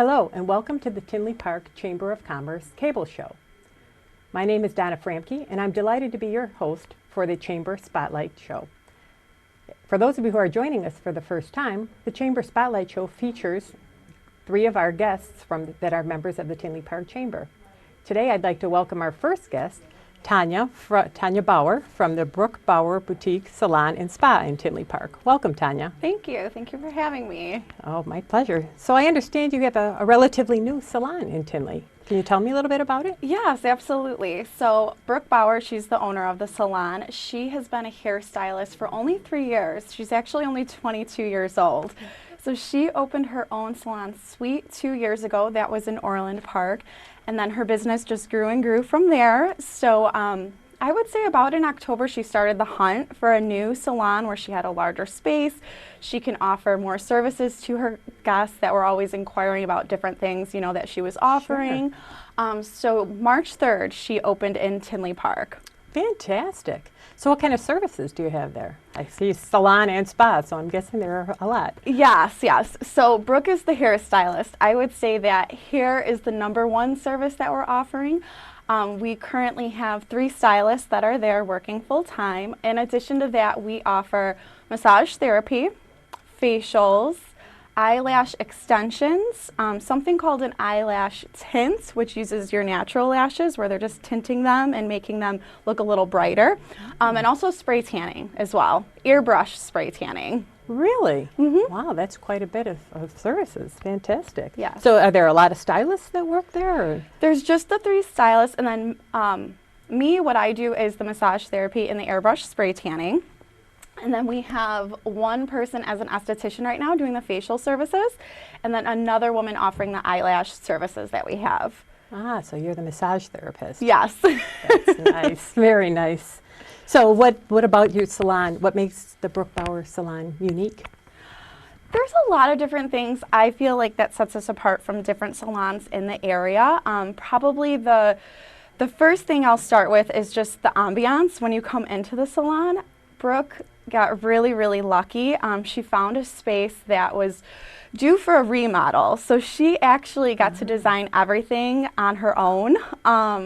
Hello and welcome to the Tinley Park Chamber of Commerce Cable Show. My name is Donna Framke and I'm delighted to be your host for the Chamber Spotlight Show. For those of you who are joining us for the first time, the Chamber Spotlight Show features three of our guests that are members of the Tinley Park Chamber. Today I'd like to welcome our first guest, Tanya Bauer from the Brooke Bauer Boutique Salon and Spa in Tinley Park. Welcome, Tanya. Thank you. Thank you for having me. Oh, my pleasure. So I understand you have a relatively new salon in Tinley. Can you tell me a little bit about it? Yes, absolutely. So Brooke Bauer, she's the owner of the salon. She has been a hairstylist for only 3 years. She's actually only 22 years old. So she opened her own salon suite 2 years ago. That was in Orland Park. And then her business just grew and grew from there. So I would say about in October, she started the hunt for a new salon where she had a larger space. She can offer more services to her guests that were always inquiring about different things, you know, that she was offering. Sure. So March 3rd, she opened in Tinley Park. Fantastic. So what kind of services do you have there? I see salon and spa, so I'm guessing there are a lot. Yes. So Brooke is the hairstylist. I would say that hair is the #1 service that we're offering. We currently have 3 stylists that are there working full time. In addition to that, we offer massage therapy, facials, eyelash extensions, something called an eyelash tint, which uses your natural lashes where they're just tinting them and making them look a little brighter, and also spray tanning as well, airbrush spray tanning. Really? Mm-hmm. Wow, that's quite a bit of services. Fantastic. Yeah. So are there a lot of stylists that work there? Or? There's just the 3 stylists, and then what I do is the massage therapy and the airbrush spray tanning. And then we have 1 person as an esthetician right now doing the facial services, and then another woman offering the eyelash services that we have. Ah, so you're the massage therapist. Yes. That's nice. Very nice. So what about your salon? What makes the Brooke Bauer salon unique? There's a lot of different things I feel like that sets us apart from different salons in the area. Probably the first thing I'll start with is just the ambiance when you come into the salon. Brooke got really, really lucky. She found a space that was due for a remodel. So she actually got to design everything on her own.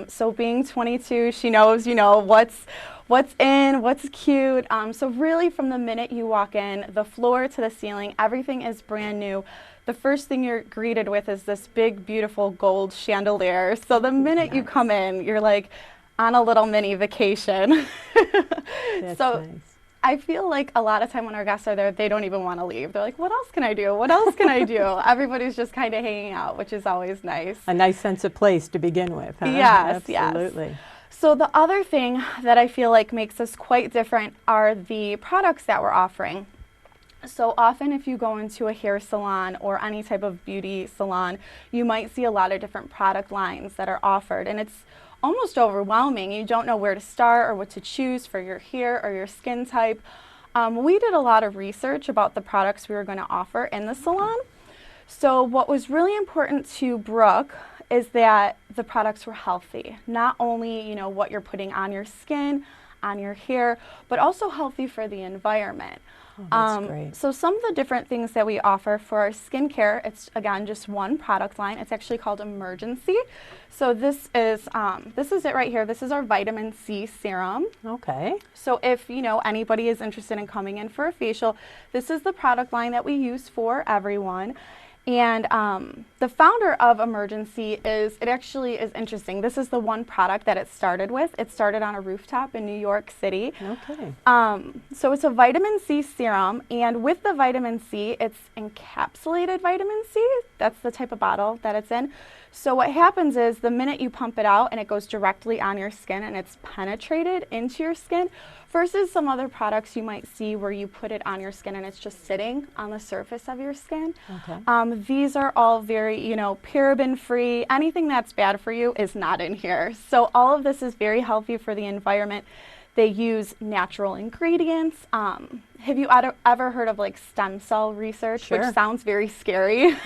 So being 22, she knows, you know, what's in, what's cute. So really from the minute you walk in, the floor to the ceiling, everything is brand new. The first thing you're greeted with is this big, beautiful gold chandelier. So the minute you come in, you're like on a little mini vacation. That's so nice. I feel like a lot of time when our guests are there, they don't even want to leave. They're like, what else can I do? What else can I do? Everybody's just kind of hanging out, which is always nice. A nice sense of place to begin with, huh? Yes, Absolutely. yes. So the other thing that I feel like makes us quite different are the products that we're offering. So often if you go into a hair salon or any type of beauty salon, you might see a lot of different product lines that are offered, and it's almost overwhelming. You don't know where to start or what to choose for your hair or your skin type. We did a lot of research about the products we were going to offer in the salon. So what was really important to Brooke is that the products were healthy. Not only, you know, what you're putting on your skin, on your hair, but also healthy for the environment. Oh, that's great. So some of the different things that we offer for our skincare, it's again just 1 product line. It's actually called Emergency. So this is it right here. This is our vitamin C serum. Okay. So if you know anybody is interested in coming in for a facial, this is the product line that we use for everyone. And the founder of Emergency it actually is interesting. This is the 1 product that it started with. It started on a rooftop in New York City. Okay. So it's a vitamin C serum, and with the vitamin C, it's encapsulated vitamin C. That's the type of bottle that it's in. So what happens is the minute you pump it out and it goes directly on your skin and it's penetrated into your skin versus some other products you might see where you put it on your skin and it's just sitting on the surface of your skin. Okay. These are all very, you know, paraben free. Anything that's bad for you is not in here. So all of this is very healthy for the environment. They use natural ingredients. Have you ever heard of like stem cell research, Sure. which sounds very scary,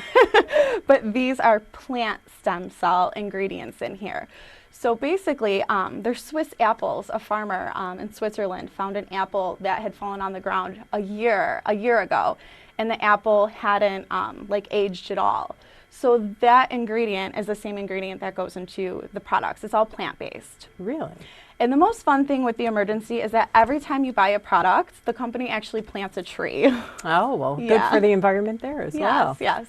but these are plant stem cell ingredients in here. So basically, they're Swiss apples. A farmer in Switzerland found an apple that had fallen on the ground a year ago, and the apple hadn't like aged at all. So that ingredient is the same ingredient that goes into the products. It's all plant-based. Really? And the most fun thing with the Emergency is that every time you buy a product, the company actually plants a tree. Oh, well, good Yeah. for the environment there as well. Yes.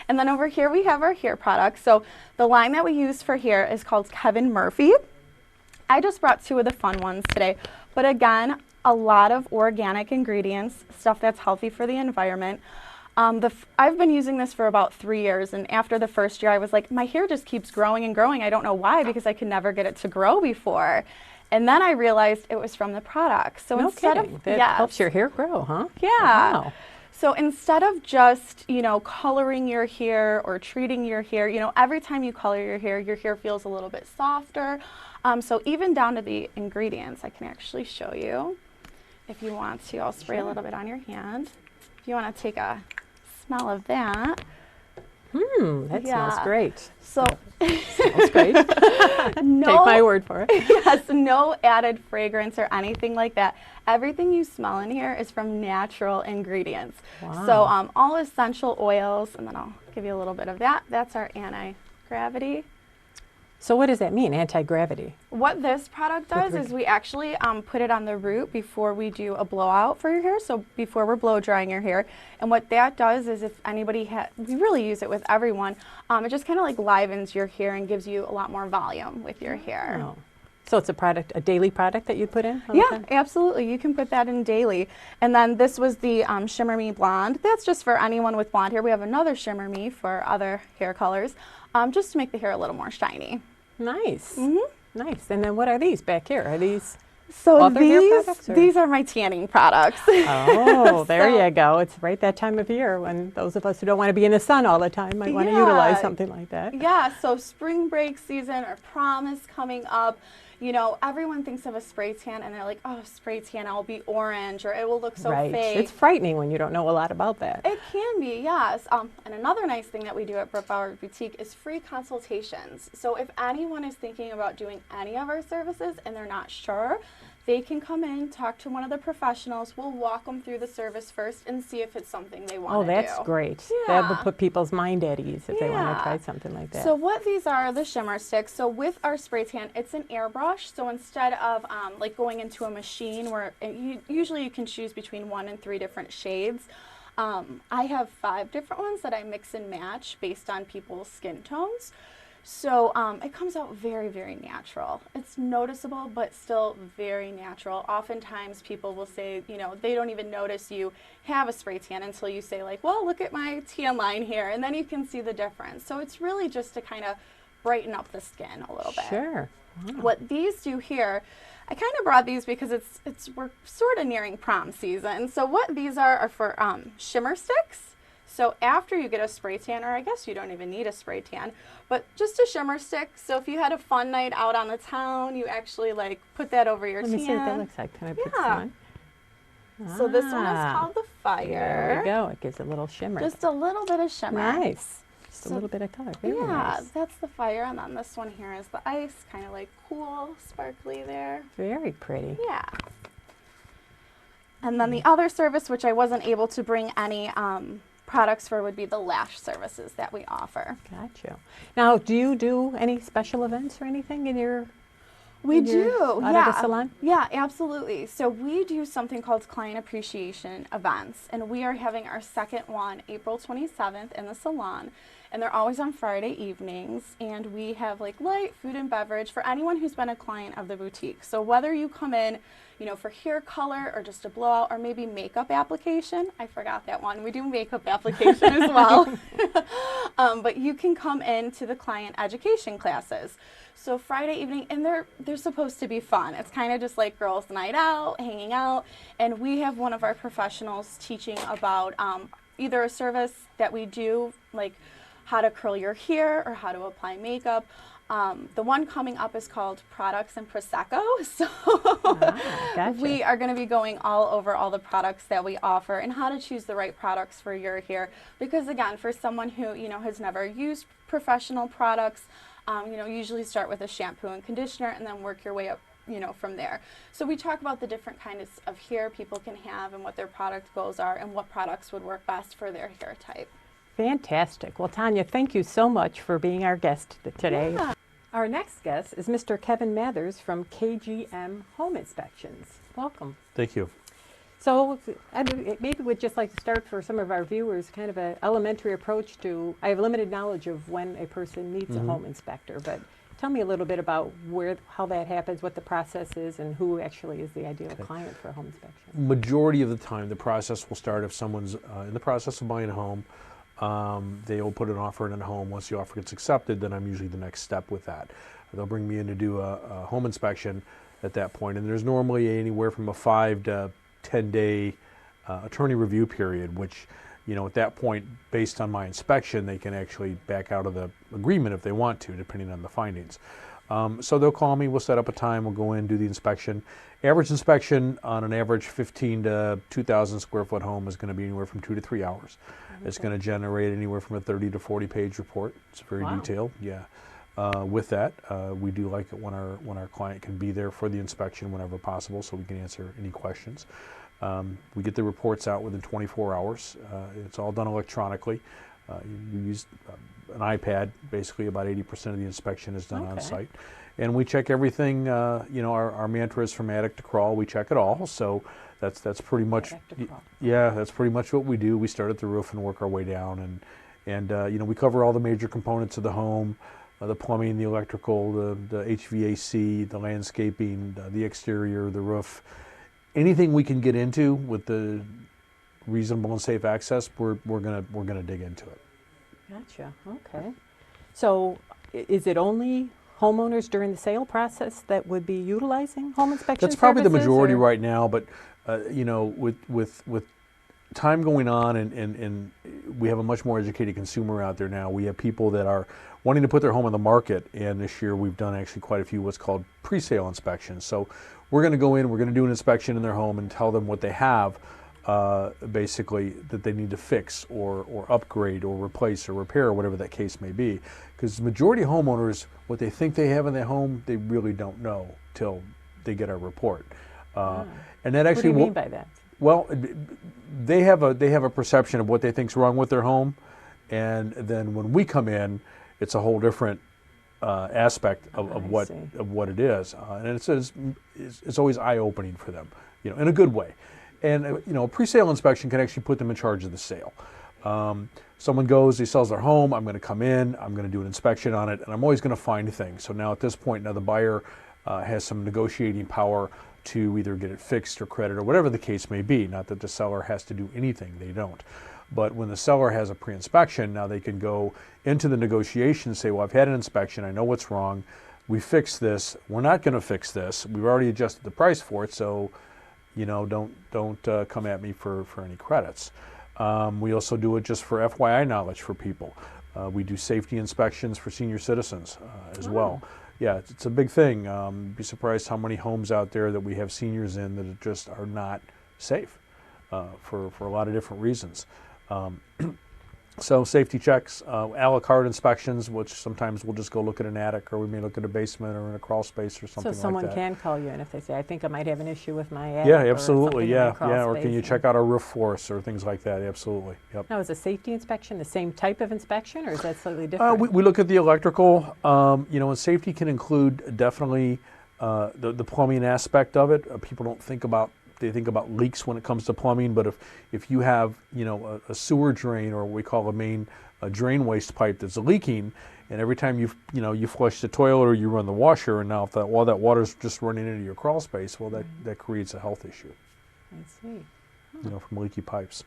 And then over here we have our hair products. So the line that we use for hair is called Kevin Murphy. I just brought 2 of the fun ones today. But again, a lot of organic ingredients, stuff that's healthy for the environment. I've been using this for about 3 years, and after the first year I was like, my hair just keeps growing and growing. I don't know why, because I could never get it to grow before. And then I realized it was from the product. So No instead kidding. of That helps your hair grow, huh? Yeah. Wow. So instead of just, coloring your hair or treating your hair, every time you color your hair feels a little bit softer. So even down to the ingredients, I can actually show you if you want to. I'll spray a little bit on your hand. If you want to take a smell of that. That smells great. So Smells great. no, Take my word for it. Yes, no added fragrance or anything like that. Everything you smell in here is from natural ingredients. Wow. So all essential oils, and then I'll give you a little bit of that. That's our anti-gravity. So what does that mean, anti-gravity? What this product does is we actually put it on the root before we do a blowout for your hair, so before we're blow drying your hair. And what that does is if anybody we really use it with everyone, it just kind of like livens your hair and gives you a lot more volume with your hair. Oh. So it's a daily product that you put in? all the Yeah, time? absolutely. You can put that in daily. And then this was the Shimmer Me Blonde. That's just for anyone with blonde hair. We have another Shimmer Me for other hair colors, just to make the hair a little more shiny. Nice. Nice. And then what are these back here? Are these So other hair products? Or? these are my tanning products. Oh, there So- you go. It's right that time of year when those of us who don't want to be in the sun all the time might want to utilize something like that. Yeah, so spring break season or prom is coming up. Everyone thinks of a spray tan and they're like, oh, spray tan, I'll be orange or it will look so Right. fake. It's frightening when you don't know a lot about that. It can be, yes. And another nice thing that we do at Brooke Bauer Boutique is free consultations. So if anyone is thinking about doing any of our services and they're not sure, they can come in, talk to one of the professionals. We'll walk them through the service first and see if it's something they want to do. Oh, that's great. Yeah. That will put people's mind at ease if they want Yeah. to try something like that. So what these are the shimmer sticks. So with our spray tan, it's an airbrush. So instead of like going into a machine where usually you can choose between 1 and 3 different shades, I have 5 different ones that I mix and match based on people's skin tones. So it comes out very, very natural. It's noticeable, but still very natural. Oftentimes people will say, they don't even notice you have a spray tan until you say like, well, look at my tan line here, and then you can see the difference. So it's really just to kind of brighten up the skin a little bit. Sure. Wow. What these do here, I kind of brought these because we're sort of nearing prom season. So what these are for shimmer sticks. So after you get a spray tan, or I guess you don't even need a spray tan, but just a shimmer stick. So if you had a fun night out on the town, you actually like put that over your tan. Let me see what that looks like. Can I put some on? So this one is called the Fire. There we go. It gives a little shimmer. Just a little bit of shimmer. Nice. Just a little bit of color. Very Yeah, nice. that's the Fire. And then this one here is the Ice, kind of like cool, sparkly there. Very pretty. Yeah. And then the other service, which I wasn't able to bring any products for, would be the lash services that we offer. Gotcha. Now, do you do any special events or anything in your We do, out yeah. of the salon? Yeah, absolutely. So we do something called client appreciation events, and we are having our second one April 27th in the salon, and they're always on Friday evenings, and we have like light food and beverage for anyone who's been a client of the boutique. So whether you come in, for hair color or just a blowout or maybe makeup application, I forgot that one. We do makeup application as well. But you can come into the client education classes. So Friday evening, and they're supposed to be fun. It's kind of just like girls' night out, hanging out, and we have one of our professionals teaching about either a service that we do, like how to curl your hair or how to apply makeup. The one coming up is called Products and Prosecco. So Gotcha. we are going to be going all over all the products that we offer and how to choose the right products for your hair. Because again, for someone who, has never used professional products, usually start with a shampoo and conditioner and then work your way up, from there. So we talk about the different kinds of hair people can have and what their product goals are and what products would work best for their hair type. Fantastic. Well, Tanya, thank you so much for being our guest today. Yeah. Our next guest is Mr. Kevin Mathers from KGM Home Inspections. Welcome. Thank you. So maybe we'd just like to start for some of our viewers, kind of an elementary approach to, I have limited knowledge of when a person needs a home inspector, but tell me a little bit about how that happens, what the process is, and who actually is the ideal client for a home inspection. Majority of the time, the process will start if someone's in the process of buying a home. They will put an offer in a home. Once the offer gets accepted, then I'm usually the next step with that. They'll bring me in to do a home inspection at that point, and there's normally anywhere from a 5 to 10-day attorney review period, which, at that point, based on my inspection, they can actually back out of the agreement if they want to, depending on the findings. So they'll call me, we'll set up a time, we'll go in, do the inspection. Average inspection on an average 15 to 2,000 square foot home is going to be anywhere from 2 to 3 hours. Okay. It's going to generate anywhere from a 30 to 40 page report. It's very detailed, yeah. With that, we do like it when our client can be there for the inspection whenever possible, so we can answer any questions. We get the reports out within 24 hours. It's all done electronically. You use an iPad. Basically, about 80% of the inspection is done on site, and we check everything. Our mantra is from attic to crawl. We check it all. So that's pretty much that's pretty much what we do. We start at the roof and work our way down, and we cover all the major components of the home. The plumbing, the electrical, the HVAC, the landscaping, the exterior, the roof. Anything we can get into with the reasonable and safe access, we're gonna dig into it. Gotcha. Okay. So, is it only homeowners during the sale process that would be utilizing home inspection That's probably the services, majority or? right now, but with time going on and we have a much more educated consumer out there now. We have people that are wanting to put their home on the market, and this year we've done actually quite a few what's called pre-sale inspections. So we're going to go in, we're going to do an inspection in their home and tell them what they have, basically that they need to fix or upgrade or replace or repair or whatever that case may be. Because the majority of homeowners, what they think they have in their home, they really don't know till they get our report. And that actually, what do you mean by that? Well, they have a perception of what they think's wrong with their home, and then when we come in, it's a whole different aspect of what it is, and it's always eye-opening for them, in a good way. And a pre-sale inspection can actually put them in charge of the sale. Someone goes, he sells their home. I'm going to come in, I'm going to do an inspection on it, and I'm always going to find things. So now at this point, now the buyer has some negotiating power to either get it fixed or credit or whatever the case may be. Not that the seller has to do anything, they don't. But when the seller has a pre-inspection, now they can go into the negotiation and say, well, I've had an inspection, I know what's wrong, we fixed this, we're not going to fix this, we've already adjusted the price for it, so don't come at me for any credits. We also do it just for FYI knowledge for people. We do safety inspections for senior citizens as well. Yeah, it's a big thing. Be surprised how many homes out there that we have seniors in that just are not safe for a lot of different reasons. So safety checks, a la carte inspections, which sometimes we'll just go look at an attic, or we may look at a basement or in a crawl space or something like that. So someone can call you, and if they say, I think I might have an issue with my attic. Yeah, absolutely, yeah. Or can you check out our roof for us or things like that, absolutely, yep. Now, is a safety inspection the same type of inspection, or is that slightly different? We look at the electrical, and safety can include definitely the plumbing aspect of it. People don't think about, they think about leaks when it comes to plumbing, but if you have a sewer drain, or what we call a drain waste pipe that's leaking, and every time you flush the toilet or you run the washer, and now if all that water's just running into your crawl space, well, that creates a health issue. I see. From leaky pipes.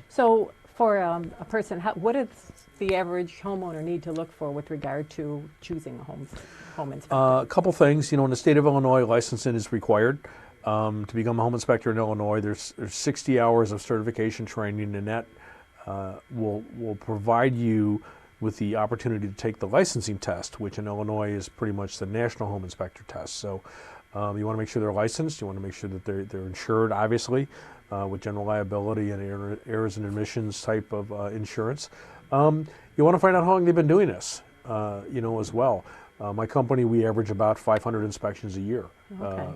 So for a person, what does the average homeowner need to look for with regard to choosing a home inspector? A couple things. In the state of Illinois, licensing is required. To become a home inspector in Illinois, there's 60 hours of certification training, and that will provide you with the opportunity to take the licensing test, which in Illinois is pretty much the national home inspector test. So you want to make sure they're licensed. You want to make sure that they're insured, obviously, with general liability and errors and omissions type of insurance. You want to find out how long they've been doing this, as well. My company, we average about 500 inspections a year. Okay.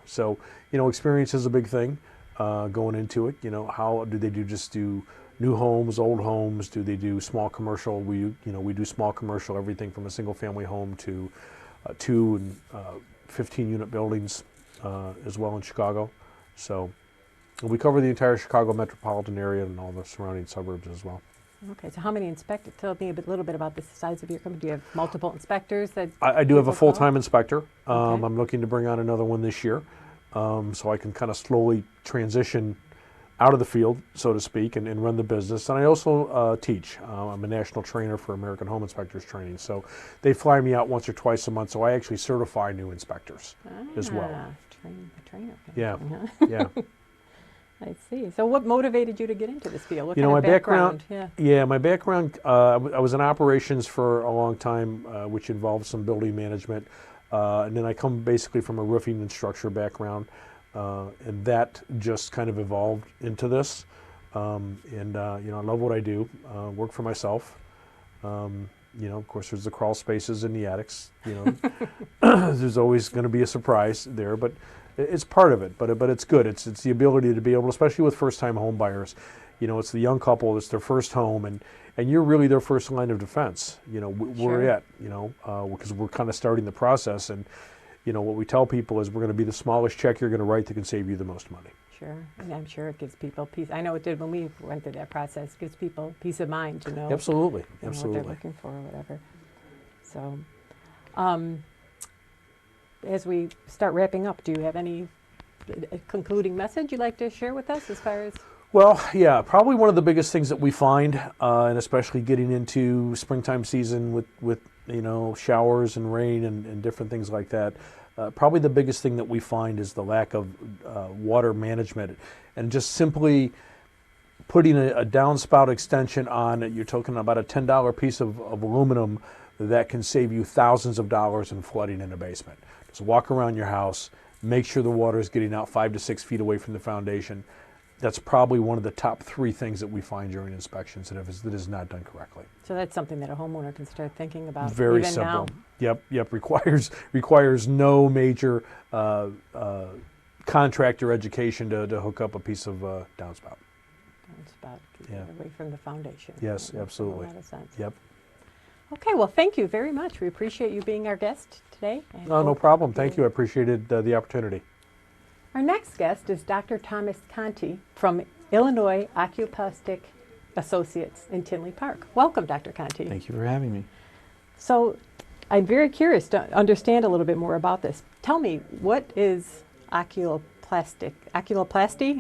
So experience is a big thing going into it. How do they just do new homes, old homes? Do they do small commercial? We do small commercial, everything from a single family home to 2 and 15 unit buildings as well in Chicago. So we cover the entire Chicago metropolitan area and all the surrounding suburbs as well. Okay, so how many inspectors? Tell me a little bit about the size of your company. Do you have multiple inspectors? I do have a people call? full-time inspector. Okay. I'm looking to bring on another one this year, so I can kind of slowly transition out of the field, so to speak, and run the business. And I also teach. I'm a national trainer for American Home Inspectors Training, so they fly me out once or twice a month, so I actually certify new inspectors as well. A trainer. Yeah, Huh? yeah. I see. So what motivated you to get into this field? What You know, kind my of background? yeah, my background, I was in operations for a long time, which involved some building management. And then I come basically from a roofing and structure background. And that just kind of evolved into this. You know, I love what I do, work for myself. You know, of course, there's the crawl spaces in the attics. You know, there's always going to be a surprise there, but it's part of it. But it's good. It's the ability to be able, especially with first-time home buyers. You know, it's the young couple. It's their first home, and you're really their first line of defense. You know, we're it. You know, because we're kind of starting the process, and you know what we tell people is we're going to be the smallest check you're going to write that can save you the most money. Sure, and I'm sure it gives people peace. I know it did when we went through that process. It gives people peace of mind to know, Absolutely, you know, absolutely. what they're looking for or whatever. So, as we start wrapping up, do you have any concluding message you'd like to share with us as far as? Well, yeah, probably one of the biggest things that we find, and especially getting into springtime season with you know, showers and rain and different things like that, probably the biggest thing that we find is the lack of water management, and just simply putting a downspout extension on. You're talking about a $10 piece of aluminum that can save you thousands of dollars in flooding in a basement. Just walk around your house, make sure the water is getting out 5 to 6 feet away from the foundation. That's probably one of the top 3 things that we find during inspections that is not done correctly. So that's something that a homeowner can start thinking about. Very even simple. Now. Yep. Requires no major contractor education to hook up a piece of downspout. Downspout, keep Yeah. it away from the foundation. Yes, That makes absolutely. A lot of sense. Yep. Okay, well, thank you very much. We appreciate you being our guest today. and No hope problem. Thank you. I appreciated the opportunity. Our next guest is Dr. Thomas Conti from Illinois Oculoplastic Associates in Tinley Park. Welcome, Dr. Conti. Thank you for having me. So I'm very curious to understand a little bit more about this. Tell me, what is oculoplasty,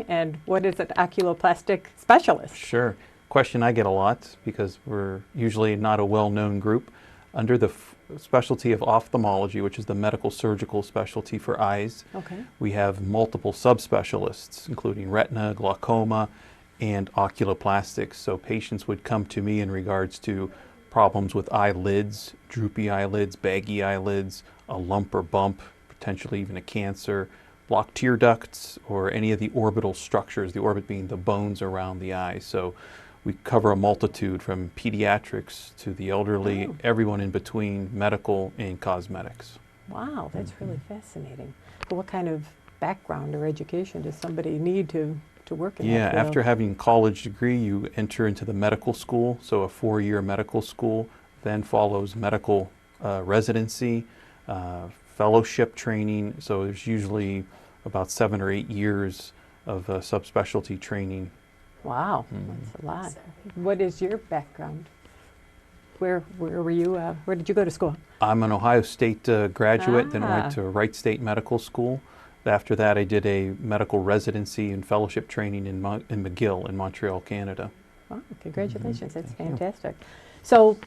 and what is an oculoplastic specialist? Sure. Question I get a lot because we're usually not a well-known group. Under the specialty of ophthalmology, which is the medical surgical specialty for eyes, Okay. we have multiple subspecialists, including retina, glaucoma, and oculoplastics. So patients would come to me in regards to problems with eyelids, droopy eyelids, baggy eyelids, a lump or bump, potentially even a cancer, blocked tear ducts, or any of the orbital structures, the orbit being the bones around the eye. So we cover a multitude from pediatrics to the elderly, everyone in between, medical and cosmetics. Wow, that's really fascinating. So what kind of background or education does somebody need to work in Yeah, that field? after having a college degree, you enter into the medical school, so a 4-year medical school, then follows medical residency, fellowship training, so there's usually about 7 or 8 years of subspecialty training. Wow, that's a lot. What is your background? Where were you? Where did you go to school? I'm an Ohio State graduate, then Ah. went to Wright State Medical School. After that, I did a medical residency and fellowship training in McGill in Montreal, Canada. Wow, congratulations, that's Thank you. fantastic. So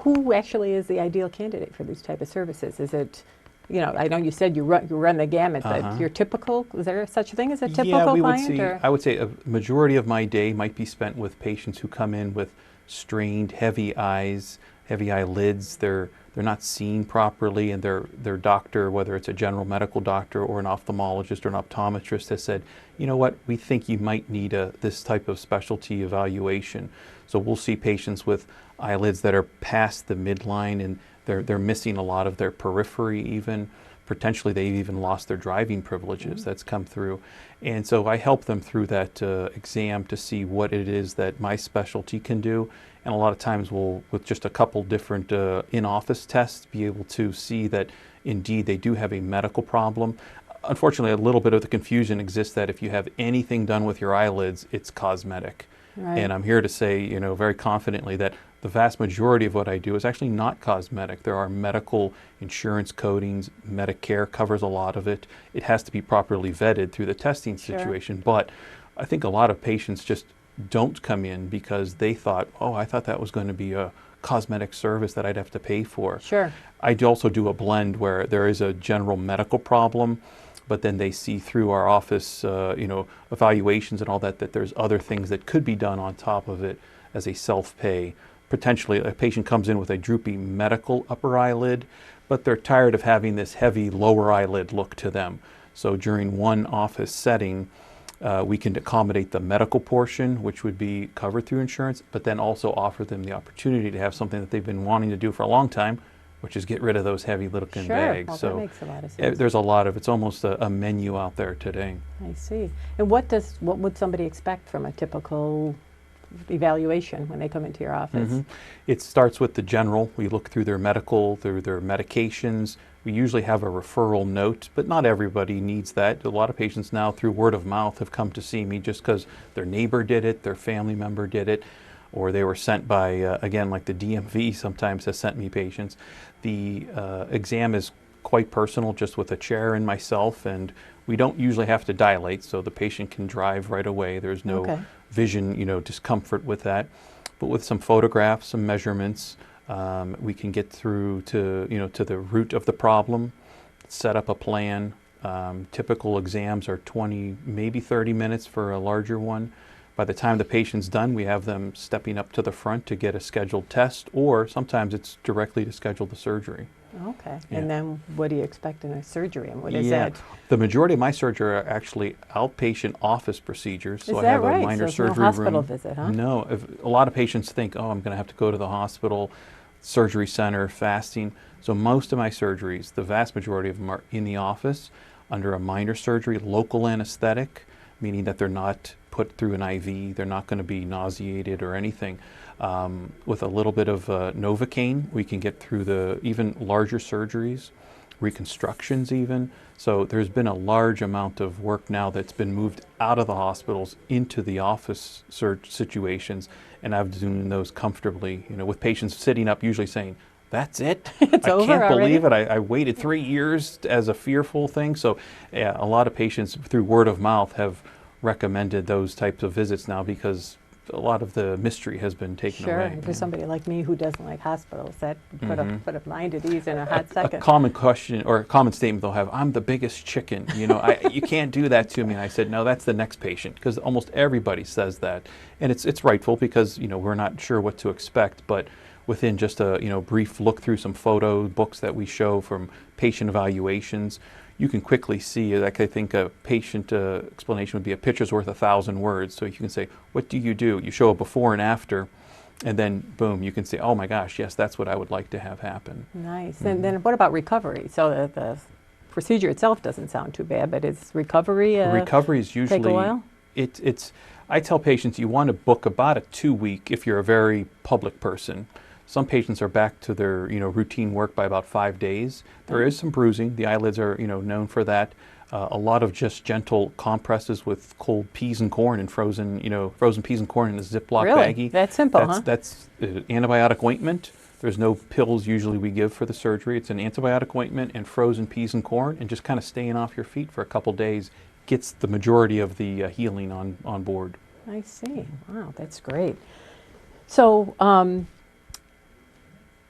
who actually is the ideal candidate for these type of services? Is it, you know, I know you said you run the gamut, but your typical, is there such a thing as a typical client? Or? I would say a majority of my day might be spent with patients who come in with strained, heavy eyes, heavy eyelids. They're not seen properly, and their doctor, whether it's a general medical doctor or an ophthalmologist or an optometrist, has said, you know what, we think you might need this type of specialty evaluation. So we'll see patients with eyelids that are past the midline, and they're missing a lot of their periphery even. potentially they've even lost their driving privileges. That's come through. And so I help them through that exam to see what it is that my specialty can do. And a lot of times we'll, with just a couple different in-office tests, be able to see that indeed they do have a medical problem. Unfortunately, a little bit of the confusion exists that if you have anything done with your eyelids, it's cosmetic. Right. And I'm here to say, you know, very confidently that the vast majority of what I do is actually not cosmetic. There are medical insurance codings. Medicare covers a lot of it. It has to be properly vetted through the testing situation. But I think a lot of patients just don't come in because they thought, oh, I thought that was going to be a cosmetic service that I'd have to pay for. Sure. I also do a blend where there is a general medical problem, but then they see through our office, you know, evaluations and all that, that there's other things that could be done on top of it as a self-pay. Potentially, a patient comes in with a droopy medical upper eyelid, but they're tired of having this heavy lower eyelid look to them. So during one office setting, we can accommodate the medical portion, which would be covered through insurance, but then also offer them the opportunity to have something that they've been wanting to do for a long time, which is get rid of those heavy looking bags. Well, so that makes a lot of sense. there's a lot of, it's almost a menu out there today. I see. And what would somebody expect from a typical evaluation when they come into your office? It starts with the general. We look through their medical, through their medications. We usually have a referral note, but not everybody needs that. A lot of patients now, through word of mouth, have come to see me just because their neighbor did it, their family member did it, or they were sent by, again, like the DMV sometimes has sent me patients. The exam is quite personal, just with a chair and myself, and we don't usually have to dilate, so the patient can drive right away. There's no vision, you know, discomfort with that. But with some photographs, some measurements, we can get through to, you know, to the root of the problem, set up a plan. Typical exams are 20, maybe 30 minutes for a larger one. By the time the patient's done, we have them stepping up to the front to get a scheduled test, or sometimes it's directly to schedule the surgery. Okay. Yeah. And then what do you expect in a surgery, and what is that? The majority of my surgery are actually outpatient office procedures. So Is I that have right? a minor So surgery no hospital room. visit, huh? No. A lot of patients think, oh, I'm going to have to go to the hospital, surgery center, fasting. So most of my surgeries, the vast majority of them are in the office under a minor surgery, local anesthetic, meaning that they're not put through an IV, they're not going to be nauseated or anything. With a little bit of Novocaine, we can get through the even larger surgeries, reconstructions even. So there's been a large amount of work now that's been moved out of the hospitals into the office situations, and I've been doing those comfortably, you know, with patients sitting up usually saying, that's it? It's I over can't already? believe it. I waited 3 years as a fearful thing. So yeah, a lot of patients through word of mouth have recommended those types of visits now because a lot of the mystery has been taken Sure. away. And for yeah. somebody like me who doesn't like hospitals, that put a mind at ease in a hot A second. common question or a common statement they'll have, I'm the biggest chicken, you know, you can't do that to me. And I said, no, that's the next patient, because almost everybody says that. And it's rightful because, you know, we're not sure what to expect, but within just a, you know, brief look through some photo books that we show from patient evaluations, you can quickly see, like I think a patient explanation would be a picture's worth 1,000 words. So you can say, what do? You show a before and after, and then boom, you can say, oh my gosh, yes, that's what I would like to have happen. Nice. And then what about recovery? So the procedure itself doesn't sound too bad, but is recovery Recovery is usually, take a while? I tell patients you want to book about a 2-week if you're a very public person. Some patients are back to their, you know, routine work by about 5 days. There is some bruising. The eyelids are, you know, known for that. A lot of just gentle compresses with cold peas and corn and frozen peas and corn in a Ziploc Really? baggie. That's simple, huh? That's antibiotic ointment. There's no pills usually we give for the surgery. It's an antibiotic ointment and frozen peas and corn, and just kind of staying off your feet for a couple days gets the majority of the healing on board. I see. Wow, that's great. So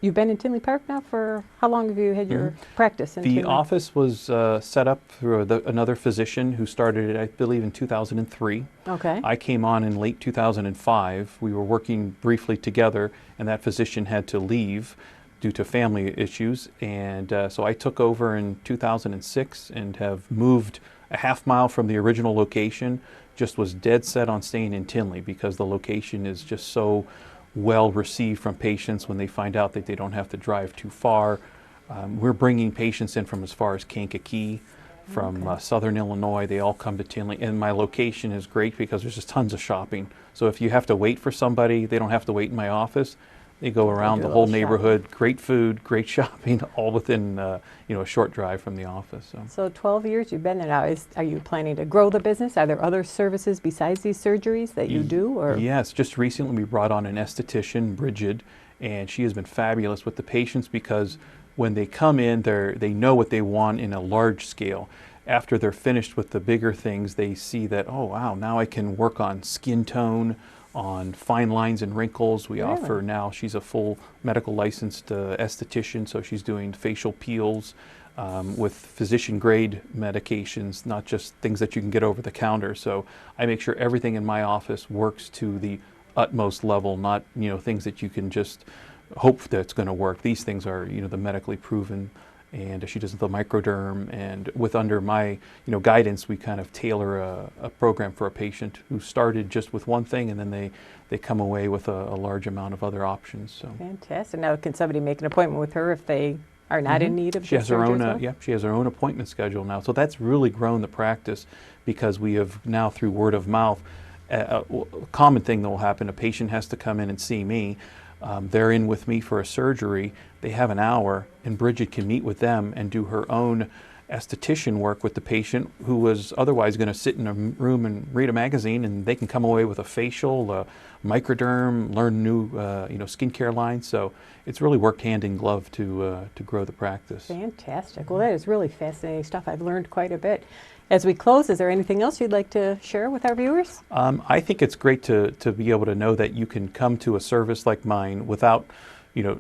you've been in Tinley Park now for how long have you had your practice in The Tinley? office was set up through another physician who started it, I believe, in 2003. Okay. I came on in late 2005. We were working briefly together, and that physician had to leave due to family issues. And so I took over in 2006 and have moved a half mile from the original location. Just was dead set on staying in Tinley because the location is just so well received from patients when they find out that they don't have to drive too far. We're bringing patients in from as far as Kankakee, from southern Illinois. They all come to Tinley, and my location is great because there's just tons of shopping. So if you have to wait for somebody, they don't have to wait in my office. They go around do the a whole little neighborhood, great food, great shopping, all within a short drive from the office. So. So 12 years you've been there now. Are you planning to grow the business? Are there other services besides these surgeries that you do? Or? Yes, just recently we brought on an esthetician, Bridget, and she has been fabulous with the patients because when they come in, they know what they want in a large scale. After they're finished with the bigger things, they see that, oh wow, now I can work on skin tone, on fine lines and wrinkles. We offer now, she's a full medical licensed esthetician, so she's doing facial peels with physician grade medications, not just things that you can get over the counter. So I make sure everything in my office works to the utmost level, not things that you can just hope that's going to work. These things are the medically proven. And she does the microderm, and under my guidance, we kind of tailor a program for a patient who started just with one thing, and then they come away with a large amount of other options. So fantastic. Now, can somebody make an appointment with her if they are not in need of she has her surgery own as well? she has her own appointment schedule now. So that's really grown the practice because we have now, through word of mouth, a common thing that will happen: a patient has to come in and see me. They're in with me for a surgery. They have an hour, and Bridget can meet with them and do her own esthetician work with the patient who was otherwise going to sit in a room and read a magazine, and they can come away with a facial, a microderm, learn new skincare lines. So it's really worked hand in glove to grow the practice. Fantastic. Well, that is really fascinating stuff. I've learned quite a bit. As we close, is there anything else you'd like to share with our viewers? I think it's great to be able to know that you can come to a service like mine without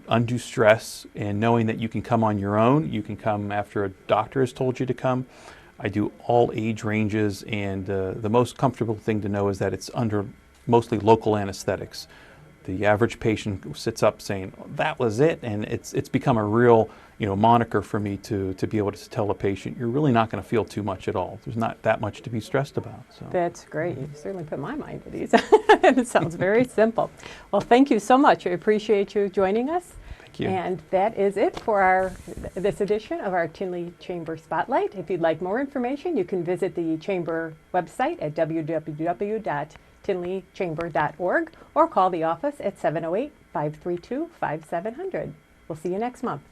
undue stress, and knowing that you can come on your own. You can come after a doctor has told you to come. I do all age ranges, and the most comfortable thing to know is that it's under mostly local anesthetics. The average patient sits up saying, that was it, and it's become a real moniker for me to be able to tell a patient, you're really not going to feel too much at all. There's not that much to be stressed about. So. That's great. You've certainly put my mind at ease. It sounds very simple. Well, thank you so much. I appreciate you joining us. Thank you. And that is it for this edition of our Tinley Chamber Spotlight. If you'd like more information, you can visit the Chamber website at www.tinleychamber.org or call the office at 708-532-5700. We'll see you next month.